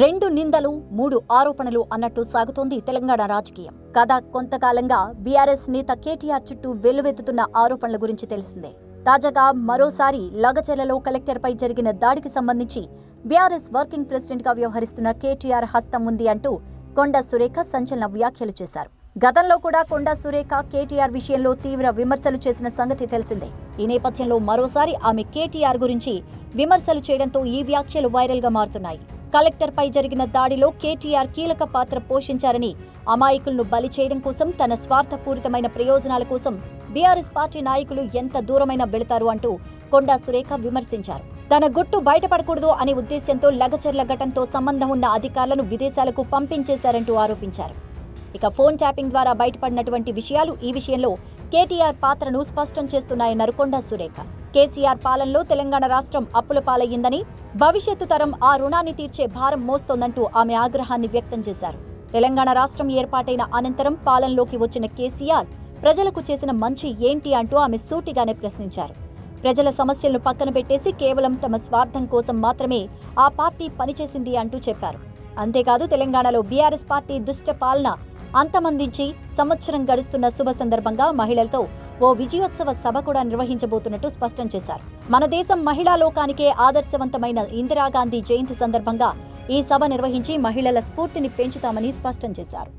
రెండు నిందలు మూడు ఆరోపణలు అన్నట్టు సాగుతోంది తెలంగాణ రాజకీయం. కొంతకాలంగా బీఆర్ఎస్ నేత కేటీఆర్ చుట్టూ వెల్లువెత్తుతున్న ఆరోపణల గురించి తెలిసిందే. తాజాగా మరోసారి లగచర్లలో కలెక్టర్పై జరిగిన దాడికి సంబంధించి బీఆర్ఎస్ వర్కింగ్ ప్రెసిడెంట్ గా వ్యవహరిస్తున్న కేటీఆర్ హస్తం ఉంది అంటూ కొండా సురేఖ సంచలన వ్యాఖ్యలు చేశారు. గతంలో కూడా కొండా సురేఖ కేటీఆర్ విషయంలో తీవ్ర విమర్శలు చేసిన సంగతి తెలిసిందే. ఈ నేపథ్యంలో మరోసారి ఆమె కేటీఆర్ గురించి విమర్శలు చేయడంతో ఈ వ్యాఖ్యలు వైరల్ గా మారుతున్నాయి. కలెక్టర్పై జరిగిన దాడిలో కేటీఆర్ కీలక పాత్ర పోషించారని, అమాయకులను బలి చేయడం కోసం, తన స్వార్థపూరితమైన ప్రయోజనాల కోసం బీఆర్ఎస్ పార్టీ నాయకులు ఎంత దూరమైనా వెళతారు అంటూ కొండా సురేఖ విమర్శించారు. తన గుట్టు బయటపడకూడదు అనే ఉద్దేశ్యంతో లగచర్ల ఘటనతో సంబంధం ఉన్న అధికారులను విదేశాలకు పంపించేశారంటూ ఆరోపించారు. ఇక ఫోన్ ట్యాపింగ్ ద్వారా బయటపడినటువంటి విషయాలు ఈ విషయంలో కేటీఆర్ పాత్రను స్పష్టం చేస్తున్నాయన్నారు కొండా సురేఖ. కేసీఆర్ పాలనలో తెలంగాణ రాష్ట్రం అప్పుల పాలయ్యిందని, భవిష్యత్తు తరం ఆ రుణాన్ని తీర్చే భారం మోస్తోందంటూ ఆమె ఆగ్రహాన్ని వ్యక్తం చేశారు. తెలంగాణ రాష్ట్రం ఏర్పాటైన అనంతరం పాలనలోకి వచ్చిన కేసీఆర్ ప్రజలకు చేసిన మంచి ఏంటి అంటూ ఆమె సూటిగానే ప్రశ్నించారు. ప్రజల సమస్యలను పక్కన పెట్టేసి కేవలం తమ స్వార్థం కోసం మాత్రమే ఆ పార్టీ పనిచేసింది అంటూ చెప్పారు. అంతేకాదు, తెలంగాణలో బీఆర్ఎస్ పార్టీ దుష్ట పాలన అంతమందించి సంవత్సరం గడుస్తున్న శుభ సందర్భంగా మహిళలతో ఓ విజయోత్సవ సభ కూడా నిర్వహించబోతున్నట్టు స్పష్టం చేశారు. మన దేశం మహిళా లోకానికే ఆదర్శవంతమైన ఇందిరాగాంధీ జయంతి సందర్భంగా ఈ సభ నిర్వహించి మహిళల స్ఫూర్తిని పెంచుతామని స్పష్టం చేశారు.